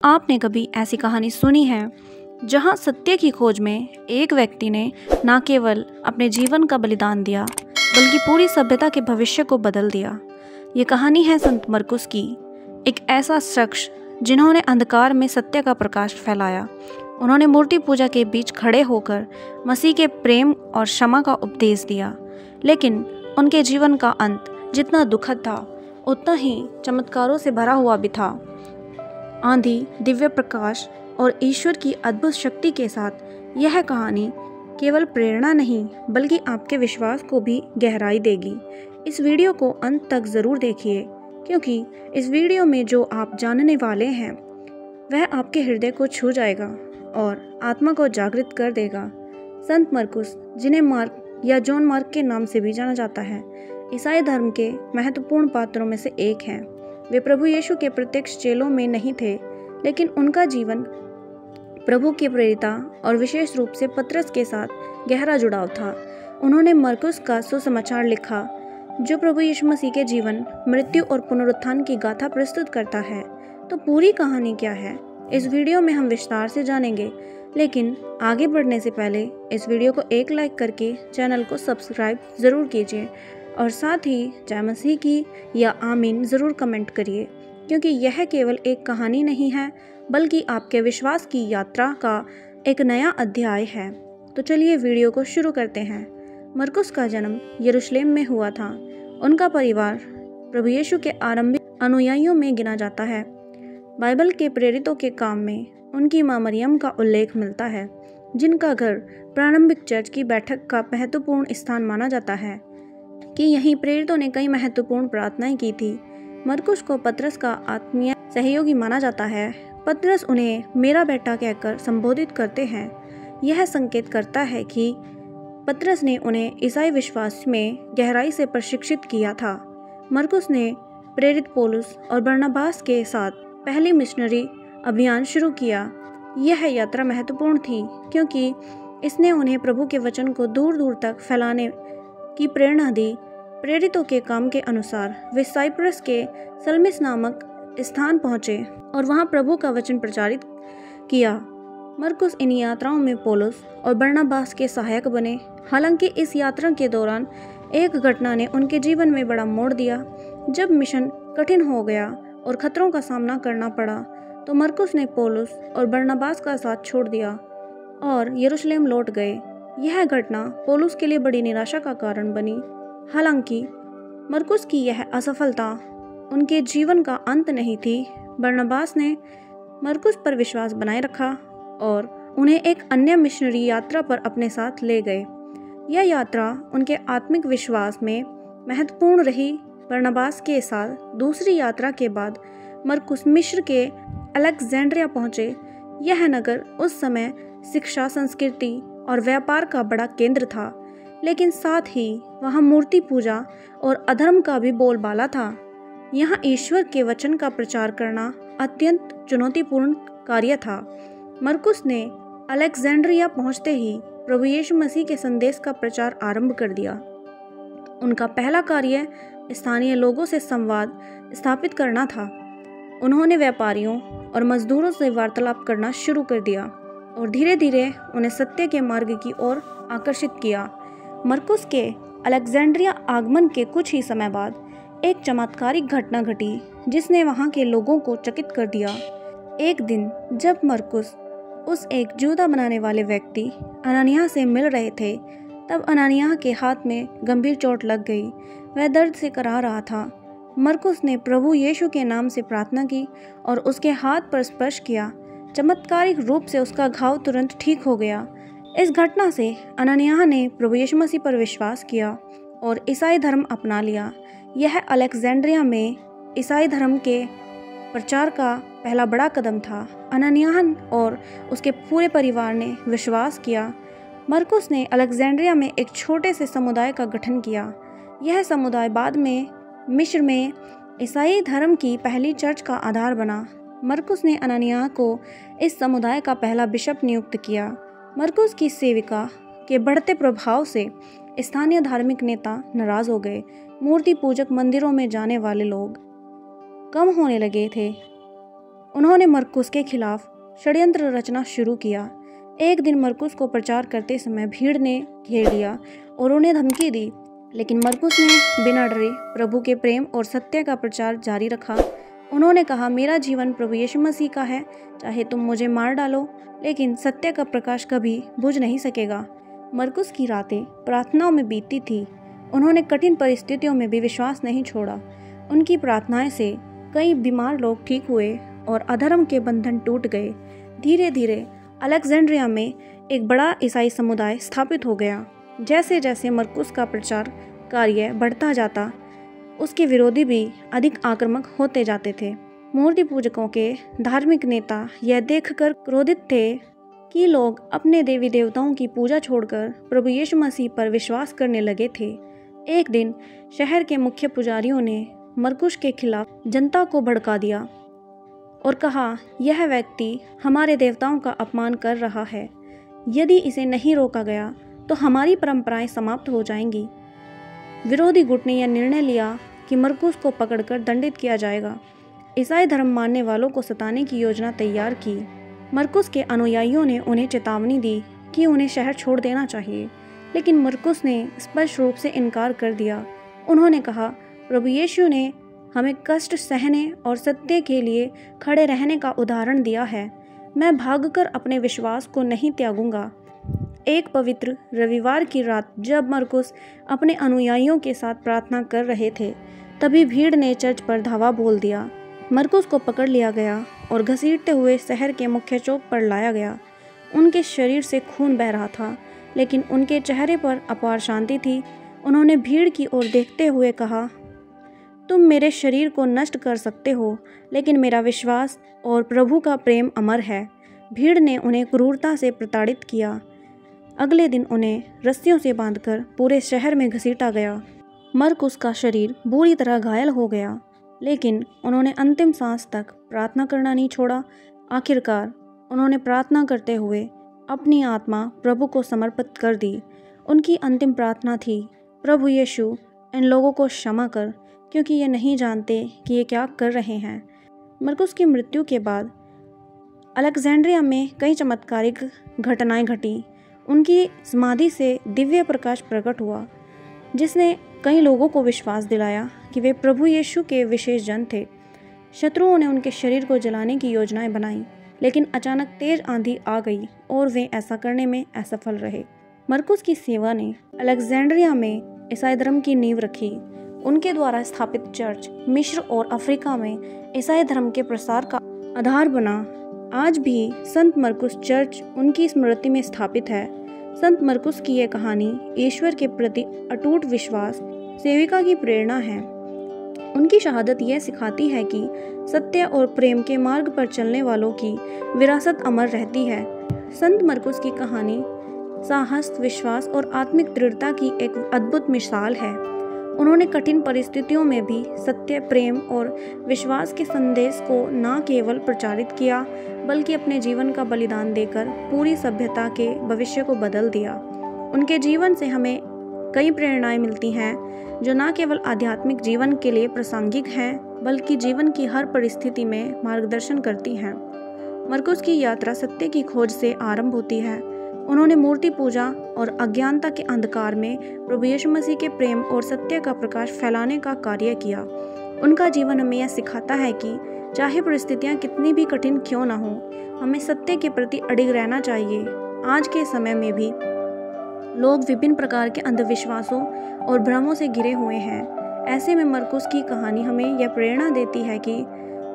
आपने कभी ऐसी कहानी सुनी है जहां सत्य की खोज में एक व्यक्ति ने न केवल अपने जीवन का बलिदान दिया बल्कि पूरी सभ्यता के भविष्य को बदल दिया। ये कहानी है संत मरकुस की, एक ऐसा शख्स जिन्होंने अंधकार में सत्य का प्रकाश फैलाया। उन्होंने मूर्ति पूजा के बीच खड़े होकर मसीह के प्रेम और क्षमा का उपदेश दिया, लेकिन उनके जीवन का अंत जितना दुखद था उतना ही चमत्कारों से भरा हुआ भी था। आंधी, दिव्य प्रकाश और ईश्वर की अद्भुत शक्ति के साथ यह कहानी केवल प्रेरणा नहीं बल्कि आपके विश्वास को भी गहराई देगी। इस वीडियो को अंत तक ज़रूर देखिए, क्योंकि इस वीडियो में जो आप जानने वाले हैं वह आपके हृदय को छू जाएगा और आत्मा को जागृत कर देगा। संत मरकुस, जिन्हें मार्क या जॉन मार्क के नाम से भी जाना जाता है, ईसाई धर्म के महत्वपूर्ण पात्रों में से एक हैं। वे प्रभु यीशु के प्रत्यक्ष चेलों में नहीं थे, लेकिन उनका जीवन प्रभु की प्रेरिता और विशेष रूप से पतरस के साथ गहरा जुड़ाव था। उन्होंने मरकुस का सुसमाचार लिखा, जो प्रभु यीशु मसीह के जीवन, मृत्यु और पुनरुत्थान की गाथा प्रस्तुत करता है। तो पूरी कहानी क्या है, इस वीडियो में हम विस्तार से जानेंगे। लेकिन आगे बढ़ने से पहले इस वीडियो को एक लाइक करके चैनल को सब्सक्राइब ज़रूर कीजिए और साथ ही जय मसीह की या आमीन ज़रूर कमेंट करिए, क्योंकि यह केवल एक कहानी नहीं है बल्कि आपके विश्वास की यात्रा का एक नया अध्याय है। तो चलिए वीडियो को शुरू करते हैं। मरकुस का जन्म यरूशलेम में हुआ था। उनका परिवार प्रभु यीशु के आरंभिक अनुयायियों में गिना जाता है। बाइबल के प्रेरितों के काम में उनकी मां मरियम का उल्लेख मिलता है, जिनका घर प्रारंभिक चर्च की बैठक का महत्वपूर्ण स्थान माना जाता है कि यहीं प्रेरितों ने कई महत्वपूर्ण प्रार्थनाएं की थी। मरकुस को पतरस का आत्मीय सहयोगी माना जाता है। पतरस उन्हें मेरा बेटा कहकर संबोधित करते हैं। यह संकेत करता है कि पतरस ने उन्हें ईसाई विश्वास में गहराई से प्रशिक्षित किया था। मरकुस ने प्रेरित पौलुस और बरनबास के साथ पहली मिशनरी अभियान शुरू किया। यह यात्रा महत्वपूर्ण थी क्योंकि इसने उन्हें प्रभु के वचन को दूर दूर तक फैलाने की प्रेरणा दी। प्रेरितों के काम के अनुसार वे साइप्रस के सलमिस नामक स्थान पहुंचे और वहां प्रभु का वचन प्रचारित किया। मरकुस इन यात्राओं में पौलुस और बरनबास के सहायक बने। हालांकि इस यात्रा के दौरान एक घटना ने उनके जीवन में बड़ा मोड़ दिया। जब मिशन कठिन हो गया और खतरों का सामना करना पड़ा, तो मरकुस ने पौलुस और बरनबास का साथ छोड़ दिया और यरूशलेम लौट गए। यह घटना पौलुस के लिए बड़ी निराशा का कारण बनी। हालांकि मरकुस की यह असफलता उनके जीवन का अंत नहीं थी। बरनबास ने मरकुस पर विश्वास बनाए रखा और उन्हें एक अन्य मिशनरी यात्रा पर अपने साथ ले गए। यह यात्रा उनके आत्मिक विश्वास में महत्वपूर्ण रही। बरनबास के साथ दूसरी यात्रा के बाद मरकुस मिस्र के अलेक्जेंड्रिया पहुंचे। यह नगर उस समय शिक्षा, संस्कृति और व्यापार का बड़ा केंद्र था, लेकिन साथ ही वहाँ मूर्ति पूजा और अधर्म का भी बोलबाला था। यहाँ ईश्वर के वचन का प्रचार करना अत्यंत चुनौतीपूर्ण कार्य था। मरकुस ने अलेक्जेंड्रिया पहुँचते ही प्रभु यीशु मसीह के संदेश का प्रचार आरंभ कर दिया। उनका पहला कार्य स्थानीय लोगों से संवाद स्थापित करना था। उन्होंने व्यापारियों और मजदूरों से वार्तालाप करना शुरू कर दिया और धीरे धीरे उन्हें सत्य के मार्ग की ओर आकर्षित किया। मरकुस के अलेक्जेंड्रिया आगमन के कुछ ही समय बाद एक चमत्कारिक घटना घटी जिसने वहां के लोगों को चकित कर दिया। एक दिन जब मरकुस उस एक जूता बनाने वाले व्यक्ति अननियाह से मिल रहे थे, तब अननियाह के हाथ में गंभीर चोट लग गई। वह दर्द से कराह रहा था। मरकुस ने प्रभु यीशु के नाम से प्रार्थना की और उसके हाथ पर स्पर्श किया। चमत्कारिक रूप से उसका घाव तुरंत ठीक हो गया। इस घटना से अननियाह ने प्रभु यीशु मसीह पर विश्वास किया और ईसाई धर्म अपना लिया। यह अलेक्जेंड्रिया में ईसाई धर्म के प्रचार का पहला बड़ा कदम था। अननियाह और उसके पूरे परिवार ने विश्वास किया। मरकुस ने अलेक्जेंड्रिया में एक छोटे से समुदाय का गठन किया। यह समुदाय बाद में मिस्र में ईसाई धर्म की पहली चर्च का आधार बना। मरकुस ने अननियाह को इस समुदाय का पहला बिशप नियुक्त किया। मरकुस की सेविका के बढ़ते प्रभाव से स्थानीय धार्मिक नेता नाराज हो गए। मूर्ति पूजक मंदिरों में जाने वाले लोग कम होने लगे थे। उन्होंने मरकुस के खिलाफ षड्यंत्र रचना शुरू किया। एक दिन मरकुस को प्रचार करते समय भीड़ ने घेर लिया और उन्हें धमकी दी, लेकिन मरकुस ने बिना डरे प्रभु के प्रेम और सत्य का प्रचार जारी रखा। उन्होंने कहा, मेरा जीवन प्रभु यीशु मसीह का है, चाहे तुम मुझे मार डालो, लेकिन सत्य का प्रकाश कभी बुझ नहीं सकेगा। मरकुस की रातें प्रार्थनाओं में बीतती थी। उन्होंने कठिन परिस्थितियों में भी विश्वास नहीं छोड़ा। उनकी प्रार्थनाएं से कई बीमार लोग ठीक हुए और अधर्म के बंधन टूट गए। धीरे धीरे अलेक्जेंड्रिया में एक बड़ा ईसाई समुदाय स्थापित हो गया। जैसे जैसे मरकुस का प्रचार कार्य बढ़ता जाता, उसके विरोधी भी अधिक आक्रामक होते जाते थे। मूर्ति पूजकों के धार्मिक नेता यह देखकर क्रोधित थे कि लोग अपने देवी देवताओं की पूजा छोड़कर प्रभु यीशु मसीह पर विश्वास करने लगे थे। एक दिन शहर के मुख्य पुजारियों ने मरकुस के खिलाफ जनता को भड़का दिया और कहा, यह व्यक्ति हमारे देवताओं का अपमान कर रहा है। यदि इसे नहीं रोका गया तो हमारी परंपराएं समाप्त हो जाएंगी। विरोधी गुट ने यह निर्णय लिया कि मरकुस को पकड़कर दंडित किया जाएगा। ईसाई धर्म मानने वालों को सताने की योजना तैयार की। मरकुस के अनुयायियों ने उन्हें चेतावनी दी कि उन्हें शहर छोड़ देना चाहिए, लेकिन मरकुस ने स्पष्ट रूप से इनकार कर दिया। उन्होंने कहा, प्रभु यीशु ने हमें कष्ट सहने और सत्य के लिए खड़े रहने का उदाहरण दिया है। मैं भागकर अपने विश्वास को नहीं त्यागूंगा। एक पवित्र रविवार की रात जब मरकुस अपने अनुयायियों के साथ प्रार्थना कर रहे थे, तभी भीड़ ने चर्च पर धावा बोल दिया। मरकुस को पकड़ लिया गया और घसीटते हुए शहर के मुख्य चौक पर लाया गया। उनके शरीर से खून बह रहा था, लेकिन उनके चेहरे पर अपार शांति थी। उन्होंने भीड़ की ओर देखते हुए कहा, तुम मेरे शरीर को नष्ट कर सकते हो, लेकिन मेरा विश्वास और प्रभु का प्रेम अमर है। भीड़ ने उन्हें क्रूरता से प्रताड़ित किया। अगले दिन उन्हें रस्सियों से बांधकर पूरे शहर में घसीटा गया। मरकुस का शरीर बुरी तरह घायल हो गया, लेकिन उन्होंने अंतिम सांस तक प्रार्थना करना नहीं छोड़ा। आखिरकार उन्होंने प्रार्थना करते हुए अपनी आत्मा प्रभु को समर्पित कर दी। उनकी अंतिम प्रार्थना थी, प्रभु यीशु, इन लोगों को क्षमा कर, क्योंकि ये नहीं जानते कि ये क्या कर रहे हैं। मरकुस की मृत्यु के बाद अलेक्जेंड्रिया में कई चमत्कारिक घटनाएं घटी। उनकी समाधि से दिव्य प्रकाश प्रकट हुआ, जिसने कई लोगों को विश्वास दिलाया कि वे प्रभु यीशु के विशेष जन थे। शत्रुओं ने उनके शरीर को जलाने की योजनाएं बनाई, लेकिन अचानक तेज आंधी आ गई और वे ऐसा करने में असफल रहे। मरकुस की सेवा ने अलेक्जेंड्रिया में ईसाई धर्म की नींव रखी। उनके द्वारा स्थापित चर्च मिस्र और अफ्रीका में ईसाई धर्म के प्रसार का आधार बना। आज भी संत मरकुस चर्च उनकी स्मृति में स्थापित है। संत मरकुस की यह कहानी ईश्वर के प्रति अटूट विश्वास, सेविका की प्रेरणा है। उनकी शहादत यह सिखाती है कि सत्य और प्रेम के मार्ग पर चलने वालों की विरासत अमर रहती है। संत मरकुस की कहानी साहस, विश्वास और आत्मिक दृढ़ता की एक अद्भुत मिसाल है। उन्होंने कठिन परिस्थितियों में भी सत्य, प्रेम और विश्वास के संदेश को न केवल प्रचारित किया, बल्कि अपने जीवन का बलिदान देकर पूरी सभ्यता के भविष्य को बदल दिया। उनके जीवन से हमें कई प्रेरणाएं मिलती हैं, जो न केवल आध्यात्मिक जीवन के लिए प्रासंगिक हैं, बल्कि जीवन की हर परिस्थिति में मार्गदर्शन करती हैं। मरकुस की यात्रा सत्य की खोज से आरंभ होती है। उन्होंने मूर्ति पूजा और अज्ञानता के अंधकार में प्रभु यीशु मसीह के प्रेम और सत्य का प्रकाश फैलाने का कार्य किया। उनका जीवन हमें यह सिखाता है कि चाहे परिस्थितियां कितनी भी कठिन क्यों न हो, हमें सत्य के प्रति अडिग रहना चाहिए। आज के समय में भी लोग विभिन्न प्रकार के अंधविश्वासों और भ्रमों से घिरे हुए हैं। ऐसे में मरकुस की कहानी हमें यह प्रेरणा देती है कि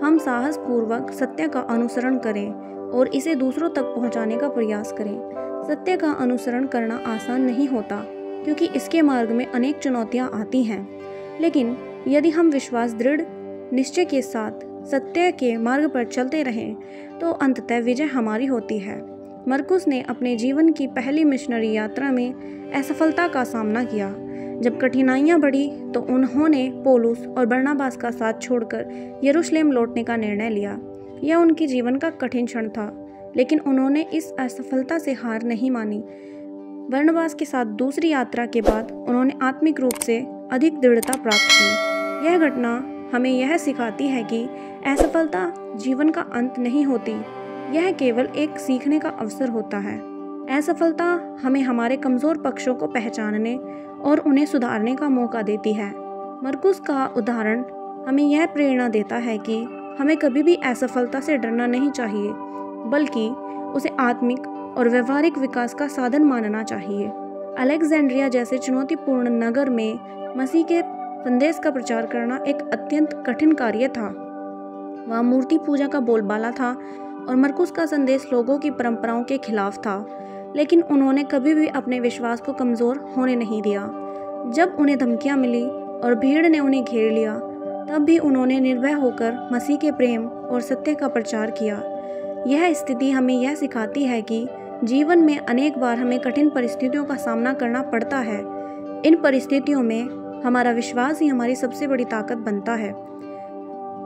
हम साहसपूर्वक सत्य का अनुसरण करें और इसे दूसरों तक पहुंचाने का प्रयास करें। सत्य का अनुसरण करना आसान नहीं होता, क्योंकि इसके मार्ग में अनेक चुनौतियां आती हैं, लेकिन यदि हम विश्वास, दृढ़ निश्चय के साथ सत्य के मार्ग पर चलते रहें तो अंततः विजय हमारी होती है। मरकुस ने अपने जीवन की पहली मिशनरी यात्रा में असफलता का सामना किया। जब कठिनाइयां बढ़ी तो उन्होंने पौलुस और बरनबास का साथ छोड़कर यरूशलेम लौटने का निर्णय लिया। यह उनके जीवन का कठिन क्षण था, लेकिन उन्होंने इस असफलता से हार नहीं मानी। बरनबास के साथ दूसरी यात्रा के बाद उन्होंने आत्मिक रूप से अधिक दृढ़ता प्राप्त की। यह घटना हमें यह सिखाती है कि असफलता जीवन का अंत नहीं होती, यह केवल एक सीखने का अवसर होता है। असफलता हमें हमारे कमज़ोर पक्षों को पहचानने और उन्हें सुधारने का मौका देती है। मरकुस का उदाहरण हमें यह प्रेरणा देता है कि हमें कभी भी असफलता से डरना नहीं चाहिए, बल्कि उसे आत्मिक और व्यवहारिक विकास का साधन मानना चाहिए। अलेक्जेंड्रिया जैसे चुनौतीपूर्ण नगर में मसीह के संदेश का प्रचार करना एक अत्यंत कठिन कार्य था। वहाँ मूर्ति पूजा का बोलबाला था और मरकुस का संदेश लोगों की परंपराओं के खिलाफ था, लेकिन उन्होंने कभी भी अपने विश्वास को कमज़ोर होने नहीं दिया। जब उन्हें धमकियाँ मिली और भीड़ ने उन्हें घेर लिया, तब भी उन्होंने निर्भय होकर मसीह के प्रेम और सत्य का प्रचार किया। यह स्थिति हमें यह सिखाती है कि जीवन में अनेक बार हमें कठिन परिस्थितियों का सामना करना पड़ता है। इन परिस्थितियों में हमारा विश्वास ही हमारी सबसे बड़ी ताकत बनता है।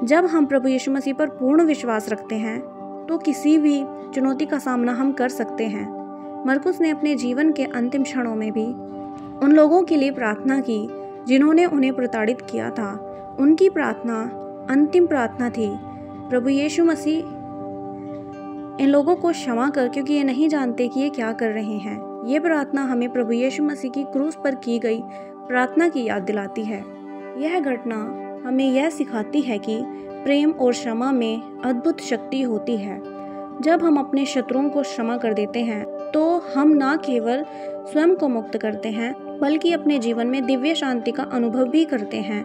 जब हम प्रभु यीशु मसीह पर पूर्ण विश्वास रखते हैं तो किसी भी चुनौती का सामना हम कर सकते हैं। मरकुस ने अपने जीवन के अंतिम क्षणों में भी उन लोगों के लिए प्रार्थना की जिन्होंने उन्हें प्रताड़ित किया था। उनकी प्रार्थना अंतिम प्रार्थना थी, प्रभु यीशु मसीह इन लोगों को क्षमा कर, क्योंकि ये नहीं जानते कि ये क्या कर रहे हैं। ये प्रार्थना हमें प्रभु यीशु मसीह की क्रूस पर की गई प्रार्थना की याद दिलाती है। यह घटना हमें यह सिखाती है कि प्रेम और क्षमा में अद्भुत शक्ति होती है। जब हम अपने शत्रुओं को क्षमा कर देते हैं तो हम न केवल स्वयं को मुक्त करते हैं, बल्कि अपने जीवन में दिव्य शांति का अनुभव भी करते हैं।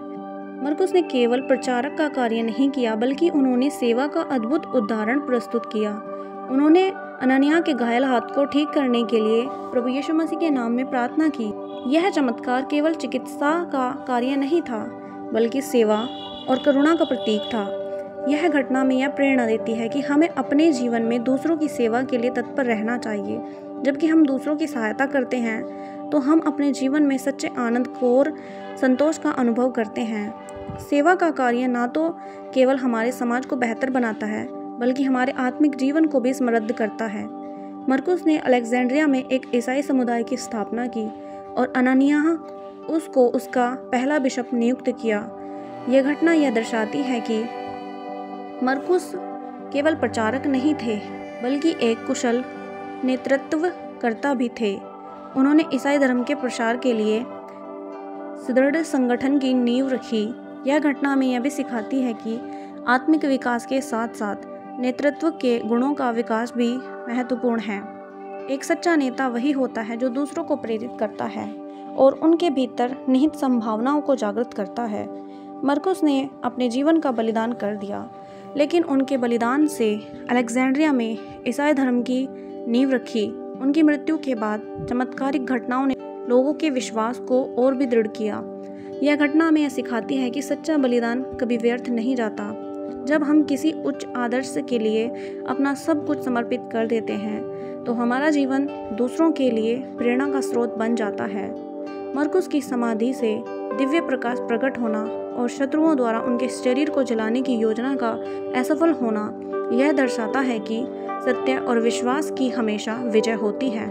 मरकुस ने केवल प्रचारक का कार्य नहीं किया, बल्कि उन्होंने सेवा का अद्भुत उदाहरण प्रस्तुत किया। उन्होंने अननिया के घायल हाथ को ठीक करने के लिए प्रभु यीशु मसीह के नाम में प्रार्थना की। यह चमत्कार केवल चिकित्सा का कार्य नहीं था, बल्कि सेवा और करुणा का प्रतीक था। यह घटना में यह प्रेरणा देती है कि हमें अपने जीवन में दूसरों की सेवा के लिए तत्पर रहना चाहिए। जबकि हम दूसरों की सहायता करते हैं तो हम अपने जीवन में सच्चे आनंद और संतोष का अनुभव करते हैं। सेवा का कार्य न तो केवल हमारे समाज को बेहतर बनाता है, बल्कि हमारे आत्मिक जीवन को भी समृद्ध करता है। मरकुस ने अलेक्जेंड्रिया में एक ईसाई समुदाय की स्थापना की और अननिया उसको उसका पहला बिशप नियुक्त किया। यह घटना यह दर्शाती है कि मरकुस केवल प्रचारक नहीं थे, बल्कि एक कुशल नेतृत्वकर्ता भी थे। उन्होंने ईसाई धर्म के प्रसार के लिए सुदृढ़ संगठन की नींव रखी। यह घटना हमें यह भी सिखाती है कि आत्मिक विकास के साथ साथ नेतृत्व के गुणों का विकास भी महत्वपूर्ण है। एक सच्चा नेता वही होता है जो दूसरों को प्रेरित करता है और उनके भीतर निहित संभावनाओं को जागृत करता है। मरकुस ने अपने जीवन का बलिदान कर दिया, लेकिन उनके बलिदान से अलेक्जेंड्रिया में ईसाई धर्म की नींव रखी। उनकी मृत्यु के बाद चमत्कारिक घटनाओं ने लोगों के विश्वास को और भी दृढ़ किया। यह घटना हमें यह सिखाती है कि सच्चा बलिदान कभी व्यर्थ नहीं जाता। जब हम किसी उच्च आदर्श के लिए अपना सब कुछ समर्पित कर देते हैं तो हमारा जीवन दूसरों के लिए प्रेरणा का स्रोत बन जाता है। मरकुस की समाधि से दिव्य प्रकाश प्रकट होना और शत्रुओं द्वारा उनके शरीर को जलाने की योजना का असफल होना यह दर्शाता है कि सत्य और विश्वास की हमेशा विजय होती है।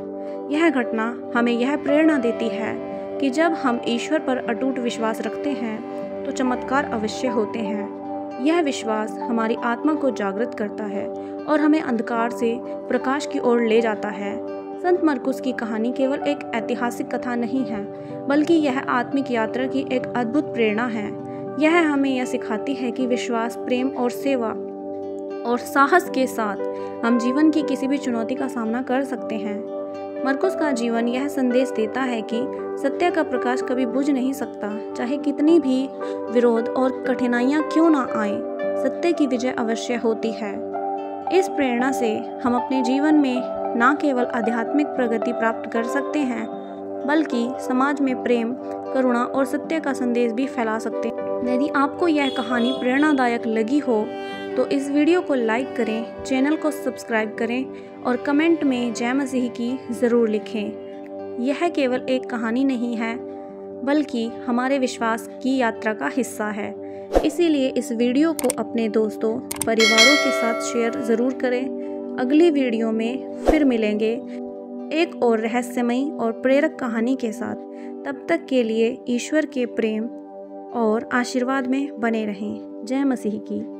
यह घटना हमें यह प्रेरणा देती है कि जब हम ईश्वर पर अटूट विश्वास रखते हैं तो चमत्कार अवश्य होते हैं। यह विश्वास हमारी आत्मा को जागृत करता है और हमें अंधकार से प्रकाश की ओर ले जाता है। संत मरकुस की कहानी केवल एक ऐतिहासिक कथा नहीं है, बल्कि यह आत्मिक यात्रा की एक अद्भुत प्रेरणा है। यह हमें यह सिखाती है कि विश्वास, प्रेम और सेवा और साहस के साथ हम जीवन की किसी भी चुनौती का सामना कर सकते हैं। मरकुस का जीवन यह संदेश देता है कि सत्य का प्रकाश कभी बुझ नहीं सकता, चाहे कितनी भी विरोध और कठिनाइयाँ क्यों ना आए, सत्य की विजय अवश्य होती है। इस प्रेरणा से हम अपने जीवन में न केवल आध्यात्मिक प्रगति प्राप्त कर सकते हैं, बल्कि समाज में प्रेम, करुणा और सत्य का संदेश भी फैला सकते हैं। यदि आपको यह कहानी प्रेरणादायक लगी हो तो इस वीडियो को लाइक करें, चैनल को सब्सक्राइब करें और कमेंट में जय मसीह की ज़रूर लिखें। यह केवल एक कहानी नहीं है, बल्कि हमारे विश्वास की यात्रा का हिस्सा है। इसीलिए इस वीडियो को अपने दोस्तों, परिवारों के साथ शेयर ज़रूर करें। अगली वीडियो में फिर मिलेंगे एक और रहस्यमयी और प्रेरक कहानी के साथ। तब तक के लिए ईश्वर के प्रेम और आशीर्वाद में बने रहें। जय मसीह की।